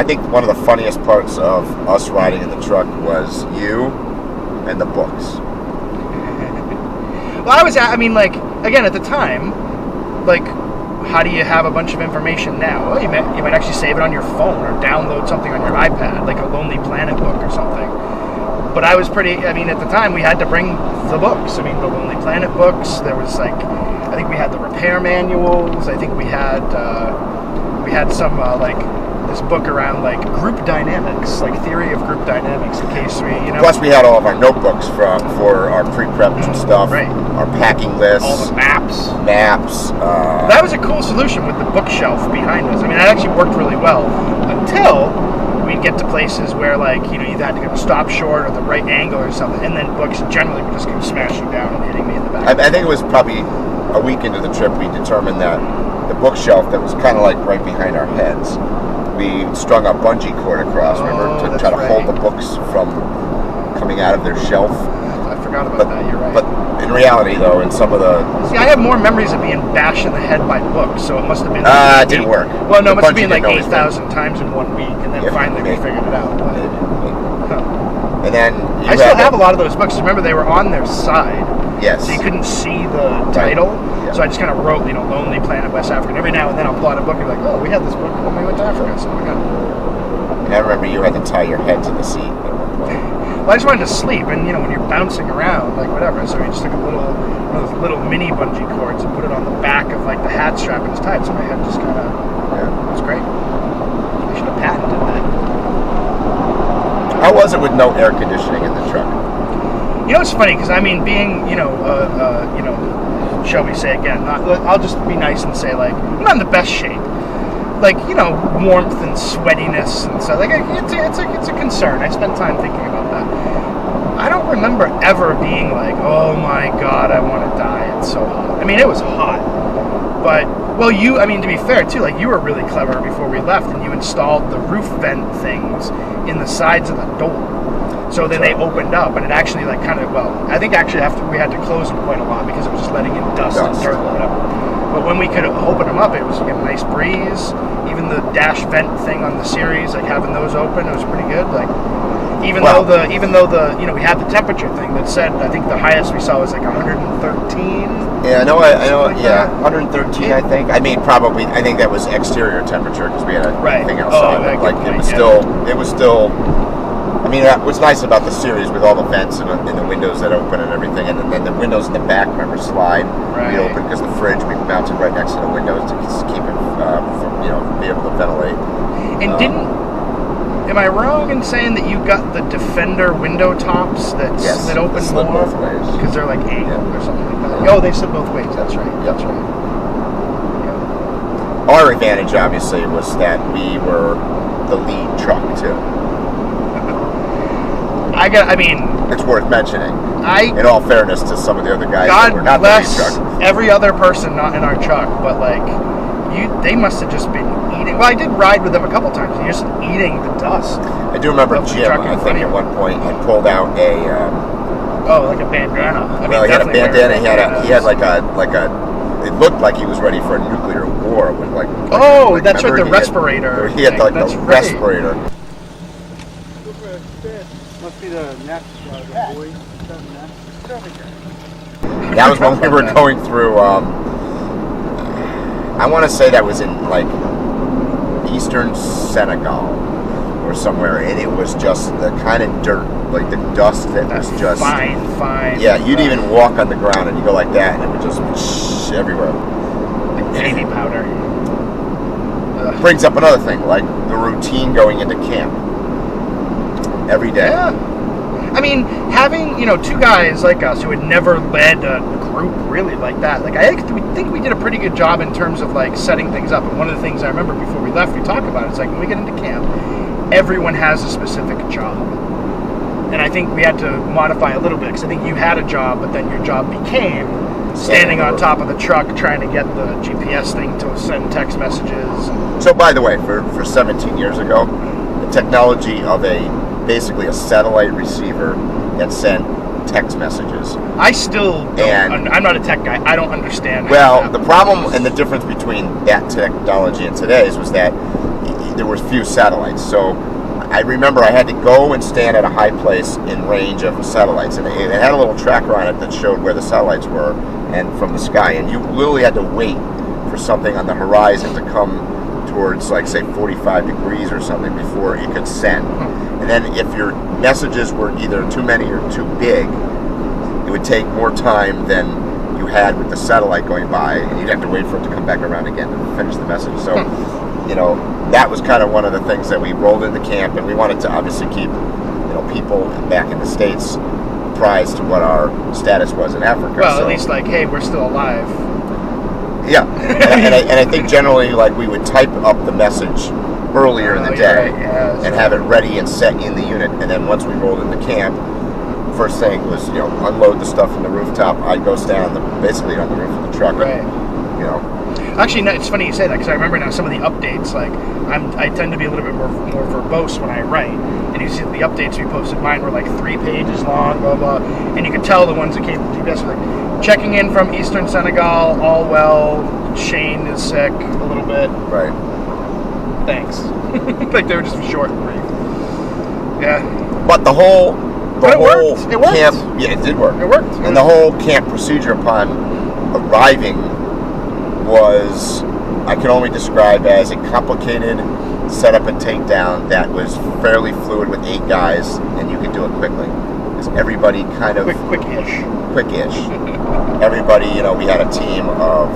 think one of the funniest parts of us riding in the truck was you and the books. Well, again, at the time, how do you have a bunch of information now? Well, you might actually save it on your phone or download something on your iPad, like a Lonely Planet book or something. But I was at the time, we had to bring the books. The Lonely Planet books. There was I think we had the repair manuals. I think we had some this book around group dynamics, theory of group dynamics. In case Plus, we had all of our notebooks for our pre-prep stuff. Right. Our packing lists. All the maps. That was a cool solution with the bookshelf behind us. That actually worked really well until we'd get to places where you had to go stop short or the right angle or something, and then books generally would just go smashing down and hitting me in the back. I think it was probably a week into the trip we determined that the bookshelf that was kind of right behind our heads, we strung a bungee cord across, remember, to try to hold the books from coming out of their shelf. I forgot about that, you're right. But in reality, though, in some of the... See, I have more memories of being bashed in the head by books, so it must have been... it didn't work. Well, no, it must have been 8,000 times in 1 week, and then finally we figured it out. And then... I still have a lot of those books. Remember, they were on their side. Yes. So you couldn't see the title. Right. Yeah. So I just kind of wrote, Lonely Planet, West Africa. And every now and then I'll pull out a book and be like, oh, we had this book when we went to Africa. So we got it. I remember you had to tie your head to the seat at one point. Well, I just wanted to sleep, and when you're bouncing around, whatever. So we just took one of those little mini bungee cords and put it on the back of the hat strap and it's tied. So my head just kind of, it was great. I should have patented that. How was it with no air conditioning in the truck? It's funny because being shall we say again? I'll just be nice and say I'm not in the best shape. Warmth and sweatiness and stuff. It's a concern. I spent time thinking about that. I don't remember ever being oh my god, I want to die. It's so hot. It was hot, but to be fair too, you were really clever before we left, and you installed the roof vent things in the sides of the door. So then they opened up, and it actually I think actually after we had to close them quite a lot because it was just letting in dust and dirt or whatever. But when we could open them up, it was a nice breeze. Even the dash vent thing on the series, having those open, it was pretty good. Even though we had the temperature thing that said, I think the highest we saw was 113. Yeah, I know. 113. I think. I think that was exterior temperature because we had a thing outside. It was still. What's nice about the series with all the vents and the windows that open and everything, and then the windows in the back, remember, slide. We open because the fridge we mounted right next to the windows to keep it be able to ventilate. And am I wrong in saying that you got the Defender window tops that open slip more? both ways because they're angled or something like that. Oh, they slip both ways. That's right. That's right. Yeah. Our advantage, obviously, was that we were the lead truck too. It's worth mentioning. In all fairness to some of the other guys that were not the lead truck. Every other person not in our truck, but they must have just been eating. Well, I did ride with them a couple times, and you're just eating the dust. I do remember Jim, I think at one point, had pulled out a... a bandana. He had a bandana. He had it looked like he was ready for a nuclear war with that's right, the respirator. He had the respirator. Must be the next boy. That was when we were going through, I want to say that was in eastern Senegal or somewhere, and it was just the kind of dirt, the dust that was just... Fine. Yeah, you'd even walk on the ground and you go like that, and it would just everywhere. Baby powder. Brings up another thing, the routine going into camp. Every day. Yeah. Having, two guys like us who had never led a group really like that, I think we did a pretty good job in terms of, setting things up. And one of the things I remember before we left, we talked about it, it's when we get into camp, everyone has a specific job. And I think we had to modify a little bit, because I think you had a job, but then your job became standing on top of the truck trying to get the GPS thing to send text messages. So, by the way, for 17 years ago, the technology of basically a satellite receiver that sent text messages. I still don't, I'm not a tech guy. I don't understand. Well, the problem and the difference between that technology and today's was that there were few satellites. So I remember I had to go and stand at a high place in range of satellites, and it had a little tracker on it that showed where the satellites were and from the sky, and you literally had to wait for something on the horizon to come towards, like, say 45 degrees or something before it could send. And then if your messages were either too many or too big, it would take more time than you had with the satellite going by, and you'd have to wait for it to come back around again to finish the message. So, you know, that was kind of one of the things that we rolled into camp, and we wanted to obviously keep, you know, people back in the States apprised to what our status was in Africa. Well, at least, like, hey, we're still alive. Yeah, and I think generally, like, we would type up the message earlier in the day and have it ready and set in the unit, and then once we rolled into camp, first thing was, you know, unload the stuff from the rooftop. I'd go stand basically on the roof of the truck, right? And, you know. Actually, it's funny you say that, because I remember now some of the updates. Like, I tend to be a little bit more verbose when I write, and you see the updates we posted. Mine were like 3 pages long, blah blah, and you could tell the ones that came from GPS were like, checking in from Eastern Senegal, all well. Shane is sick a little bit. Right. Thanks. Like, they were just short and brief. Yeah. But the whole worked. It worked. Camp, yeah, it did work. It worked. And the whole camp procedure upon arriving was, I can only describe as a complicated setup and takedown that was fairly fluid with 8 guys, and you could do it quickly. Because everybody kind of... Quick-ish. Everybody, you know, we had a team on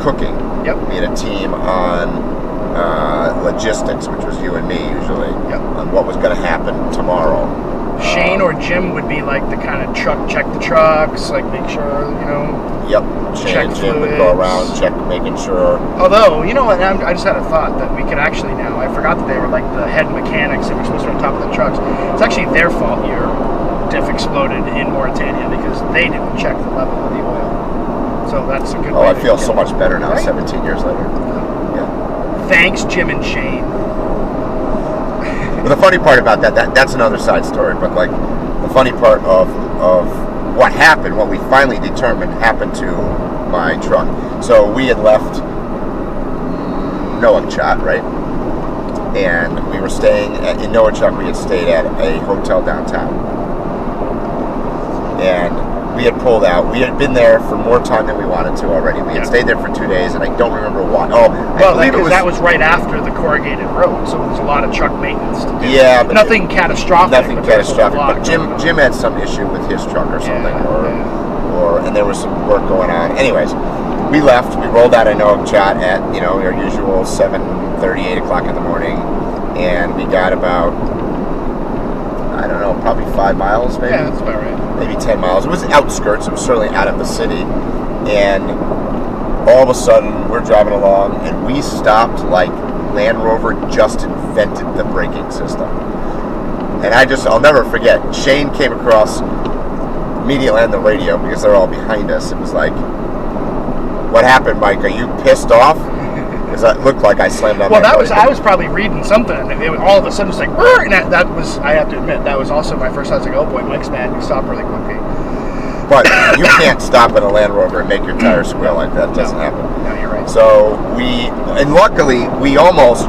cooking. Yep. We had a team on logistics, which was you and me usually. Yep. On what was going to happen tomorrow. Shane or Jim would be like the kind of check the trucks, like make sure, you know. Yep. Shane and Jim would go around, making sure. Although, you know what, I just had a thought that we could actually now, I forgot that they were like the head mechanics that were supposed to be on top of the trucks. It's actually their fault your diff exploded in Mauritania, because they didn't check the level of the oil. So that's a good way. I feel so much better now, right? 17 years later. Yeah. Thanks, Jim and Shane. But the funny part about that's another side story, but like the funny part of what happened, what we finally determined happened to my truck. So we had left Nouakchott, right? And we were staying in Nouakchott. We had stayed at a hotel downtown. And we had pulled out. We had been there for more time than we wanted to already. We had stayed there for 2 days, and I don't remember why. Oh, well, that was right after the corrugated road, so there's a lot of truck maintenance to do. Yeah, but nothing catastrophic. Nothing catastrophic. But Jim had some issue with his truck or something, and there was some work going on. Anyways, we left. We rolled out of Nouakchott at, you know, our usual 7:30, 8 o'clock in the morning, and we got about, I don't know, probably 5 miles, maybe. Yeah, that's about right. Maybe 10 miles. It was outskirts. It was certainly out of the city. And all of a sudden, we're driving along, and we stopped like Land Rover just invented the braking system. And I'll never forget, Shane came across immediately on the radio, because they're all behind us. It was like, what happened, Mike? Are you pissed off? Because it looked like I slammed on. Well, I was probably reading something, and all of a sudden it's like, and that was, I have to admit, that was also my first thought. I was like, oh boy, Mike's mad. You stop really quickly. But you can't stop in a Land Rover and make your tires squeal like that. It doesn't happen. No, you're right. So and luckily we almost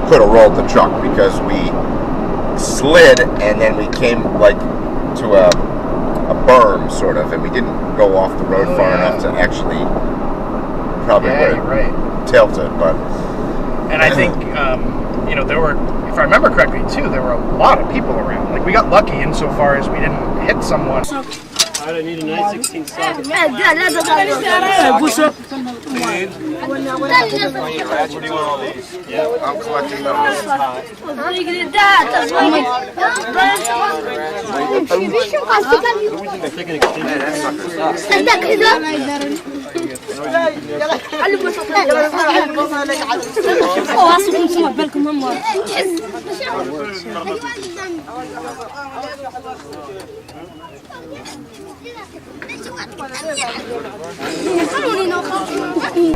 could have rolled the truck, because we slid and then we came like to a berm sort of, and we didn't go off the road far enough to actually. Probably tilted, but. And I think, you know, there were, if I remember correctly too, there were a lot of people around. Like, we got lucky insofar as we didn't hit someone. I need a 916 socket. I'm collecting those.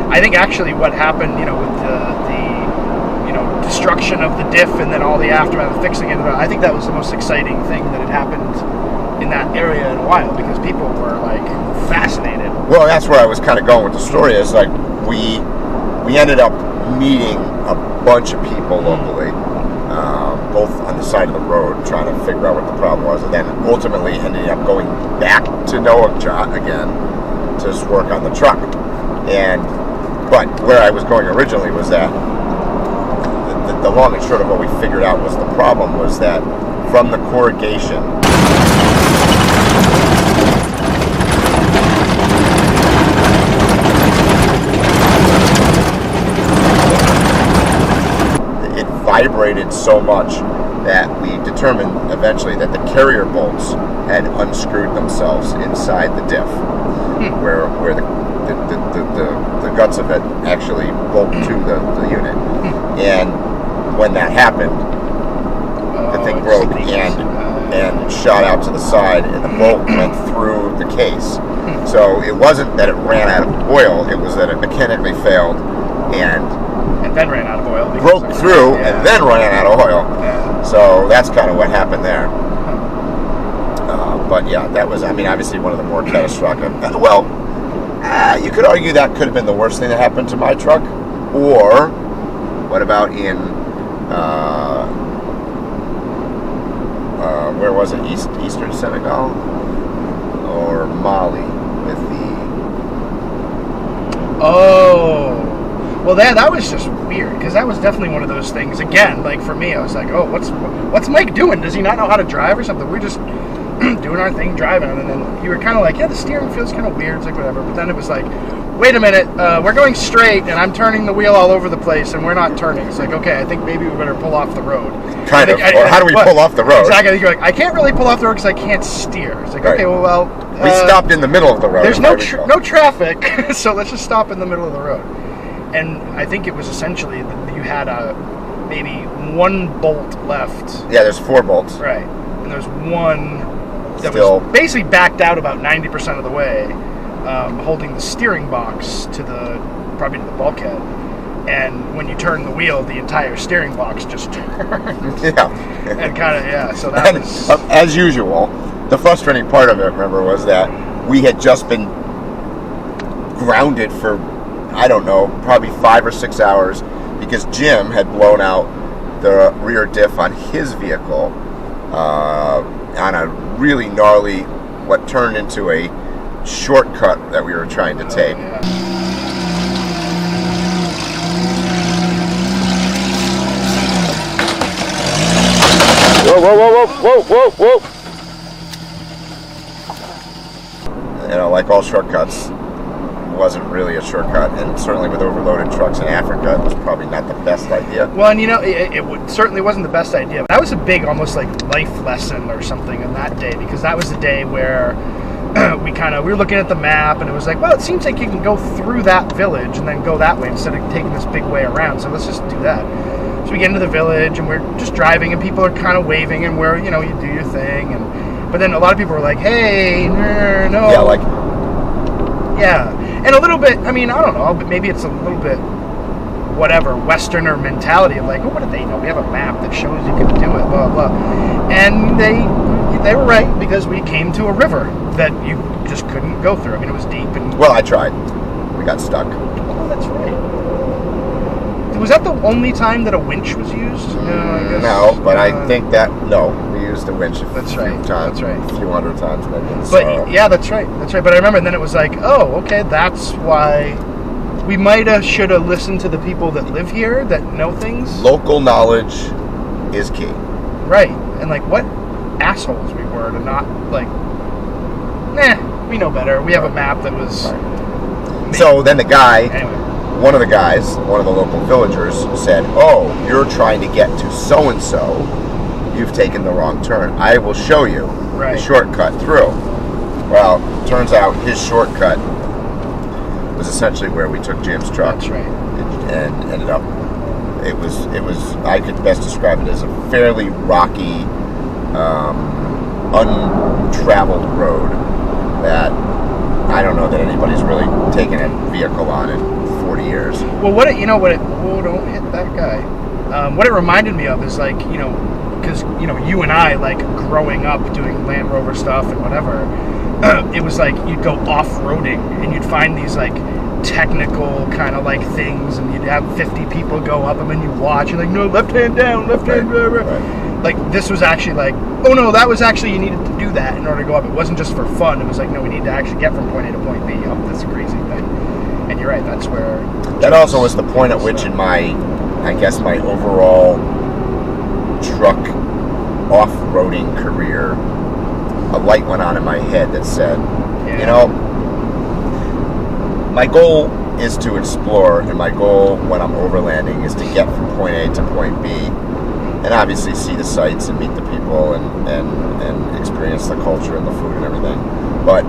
I think actually what happened, you know, with the you know, destruction of the diff and then all the aftermath of fixing it, I think that was the most exciting thing that had happened in that area in a while, because people were like fascinated. Well, that's where I was kind of going with the story. Is like we ended up meeting a bunch of people locally, both on the side of the road, trying to figure out what the problem was, and then ultimately ending up going back to Noakjot again to just work on the truck. But where I was going originally was that the long and short of what we figured out was the problem was that from the corrugation, it vibrated so much that we determined eventually that the carrier bolts had unscrewed themselves inside the diff, where the guts of it actually bolt to the unit. And when that happened, the thing broke and shot out to the side, and the bolt went through the case. So it wasn't that it ran out of oil, it was that it mechanically failed and then ran out of oil. Broke through and then ran out of oil. Yeah. So that's kind of what happened there. But yeah, that was, I mean, obviously one of the more catastrophic. Well, you could argue that could have been the worst thing that happened to my truck. Or what about in where was it? Eastern Senegal or Mali with the. Oh. Well, that was just weird, because that was definitely one of those things. Again, like for me, I was like, oh, what's Mike doing? Does he not know how to drive or something? We're just doing our thing, driving, and then you were kind of like, yeah, the steering feels kind of weird, it's like whatever. But then it was like, wait a minute, we're going straight, and I'm turning the wheel all over the place, and we're not turning. It's like, okay, I think maybe we better pull off the road. Kind of. Or how do we pull off the road? Exactly. You're like, I can't really pull off the road because I can't steer. It's like, right. Okay, well, we stopped in the middle of the road. There's no traffic, so let's just stop in the middle of the road. And I think it was essentially that you had maybe one bolt left. Yeah, there's 4 bolts. Right. And there's one that was basically backed out about 90% of the way, holding the steering box probably to the bulkhead. And when you turn the wheel, the entire steering box just turned. Yeah. And kind of, yeah, so that was... As usual, the frustrating part of it, remember, was that we had just been grounded for, I don't know, probably 5 or 6 hours because Jim had blown out the rear diff on his vehicle on a really gnarly, what turned into a shortcut that we were trying to take. Yeah. Whoa, whoa, whoa, whoa, whoa, whoa, whoa. You know, like all shortcuts, wasn't really a shortcut, and certainly with overloaded trucks in Africa, it was probably not the best idea. Well, and you know, it certainly wasn't the best idea. That was a big, almost like life lesson or something on that day, because that was the day where we were looking at the map, and it was like, well, it seems like you can go through that village and then go that way instead of taking this big way around, so let's just do that. So we get into the village, and we're just driving, and people are kind of waving, and we're, you know, you do your thing, but then a lot of people were like, hey, no. Yeah, like... Yeah. And a little bit, I mean, I don't know, but maybe it's a little bit, whatever, Westerner mentality of like, oh, what do they know? We have a map that shows you can do it, blah, blah. And they were right, because we came to a river that you just couldn't go through. I mean, it was deep. And well, I tried. We got stuck. Oh, that's right. Was that the only time that a winch was used? No, but I think that, no, we used a winch a few times. That's right. A few hundred times, maybe. But, yeah, that's right. But I remember, and then it was like, oh, okay, that's why we should have listened to the people that live here, that know things. Local knowledge is key. Right. And, like, what assholes we were to not, like, we know better. We have a map that was... Right. So then the guy... Anyway. One of the local villagers said, oh, you're trying to get to so-and-so. You've taken the wrong turn. I will show you the shortcut through. Well, turns out his shortcut was essentially where we took Jim's truck. That's right. And ended up, it was, I could best describe it as a fairly rocky, untraveled road that I don't know that anybody's really taken a vehicle on it. 40 years. Well, don't hit that guy. What it reminded me of is, like, you know, because, you know, you and I, like, growing up doing Land Rover stuff and whatever, it was like you'd go off-roading and you'd find these, like, technical kind of like things, and you'd have 50 people go up them and you watch, and like, no, left hand down, left hand, blah, blah. Right. Like, this was actually like, oh no, that was actually, you needed to do that in order to go up. It wasn't just for fun. It was like, no, we need to actually get from point A to point B up this crazy thing. And you're right, that's where... That also was the point at which in my, I guess, my overall truck off-roading career, a light went on in my head that said, you know, my goal is to explore, and my goal when I'm overlanding is to get from point A to point B, and obviously see the sights and meet the people and experience the culture and the food and everything. But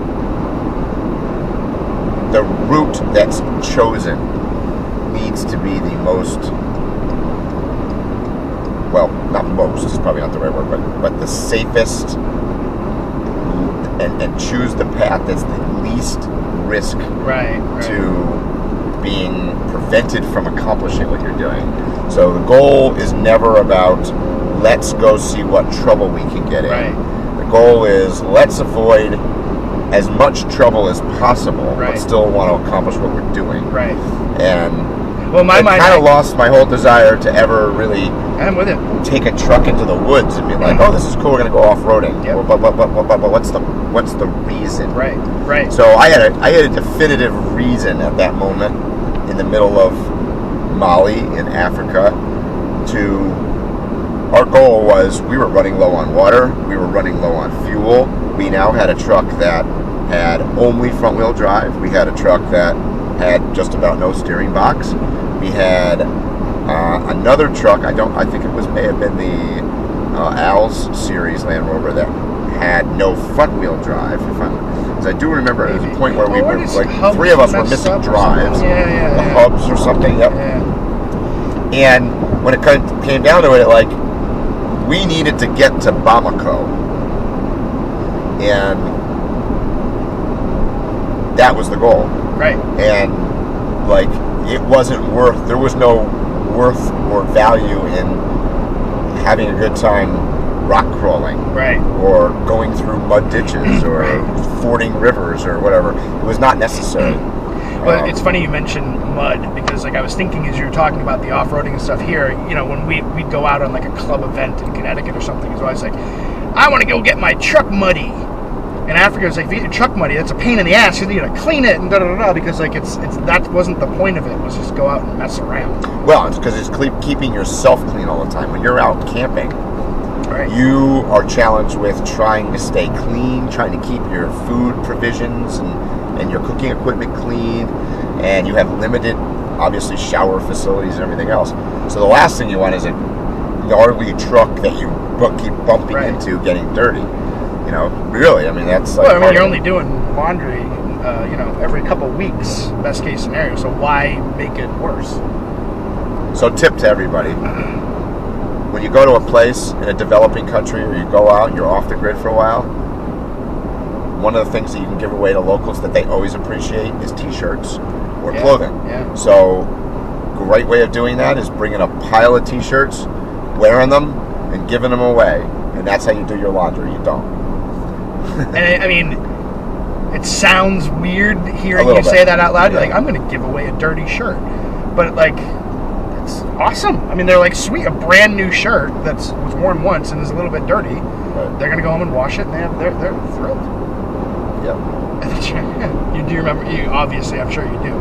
the route that's chosen needs to be the most, well, not most, this is probably not the right word, but the safest, and choose the path that's the least risk to being prevented from accomplishing what you're doing. So the goal is never about, let's go see what trouble we can get in. The goal is, let's avoid as much trouble as possible, but still want to accomplish what we're doing. And well, I kind of lost my whole desire to ever really I'm with it. take a truck into the woods and be like, oh, this is cool, we're going to go off-roading. Well, but what's the reason? Right. So I had a definitive reason at that moment in the middle of Mali in Africa our goal was, we were running low on water, we were running low on fuel. We now had a truck that had only front-wheel drive. We had a truck that had just about no steering box. We had another truck, I think it may have been the Al's series Land Rover, that had no front-wheel drive. Because I do remember there was a point where we were, like, three of us were missing drives. The hubs or something, And when it came down to it, like, we needed to get to Bamako. And that was the goal. And, like, it wasn't there was no worth or value in having a good time rock crawling. Or going through mud ditches or fording rivers or whatever. It was not necessary. Well, it's funny you mentioned mud, because like I was thinking as you were talking about the off-roading and stuff here, you know, when we'd go out on like a club event in Connecticut or something, it's always like, I want to go get my truck muddy. In Africa, it's like, if you get your truck muddy, that's a pain in the ass. You need to clean it and da-da-da-da, because like it's that wasn't the point of it. It was just go out and mess around. Well, it's because it's keeping yourself clean all the time. When you're out camping, you are challenged with trying to stay clean, trying to keep your food provisions and your cooking equipment clean, and you have limited, obviously, shower facilities and everything else. So the last thing you want is a gnarly truck that you keep bumping into getting dirty. You know, really, I mean, that's like... Well, I mean, you're only doing laundry, you know, every couple weeks, best case scenario, so why make it worse? So tip to everybody. When you go to a place in a developing country, or you go out and you're off the grid for a while, one of the things that you can give away to locals that they always appreciate is t-shirts or clothing. So great way of doing that is bringing a pile of t-shirts, wearing them, and giving them away. And that's how you do your laundry. You don't. And I mean, it sounds weird hearing you say that out loud. You're like, I'm going to give away a dirty shirt. But like, it's awesome. I mean, they're like, sweet, a brand new shirt that was worn once and is a little bit dirty. They're going to go home and wash it, and they're thrilled. Do you remember? You obviously, I'm sure you do.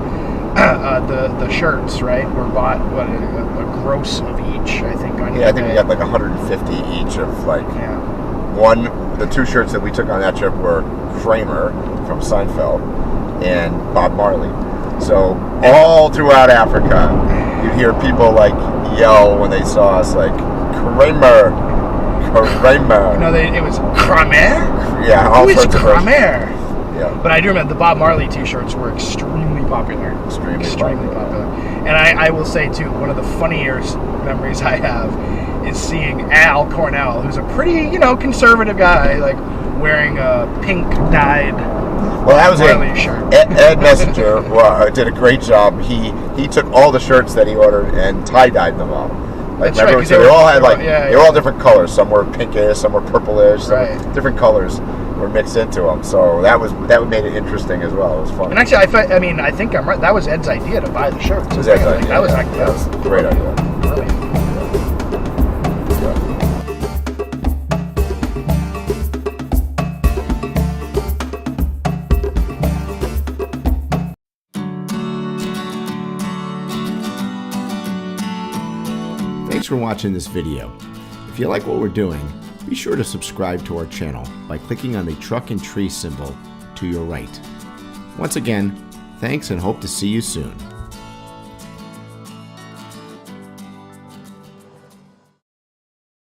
The shirts, right, were bought a gross of each, I think. On I think we got like 150 each of like the two shirts that we took on that trip were Kramer from Seinfeld and Bob Marley. So all throughout Africa, you hear people like yell when they saw us, like Kramer. No, it was Kramer. All Who sorts is of Kramer? But I do remember the Bob Marley t-shirts were extremely popular. Extremely popular. And I will say, too, one of the funniest memories I have is seeing Al Cornell, who's a pretty, conservative guy, like wearing a pink dyed Marley shirt. Ed Messenger did a great job. He took all the shirts that he ordered and tie-dyed them all. Like, that's right, they all had they were all different colors. Some were pinkish, some were purplish, some were different colors. were mixed into them. So that made it interesting as well. It was fun. And actually, I think I'm right. That was Ed's idea to buy the shirts. It was Ed's idea. That was a great idea. Thanks for watching this video. If you like what we're doing, be sure to subscribe to our channel by clicking on the truck and tree symbol to your right. Once again, thanks and hope to see you soon.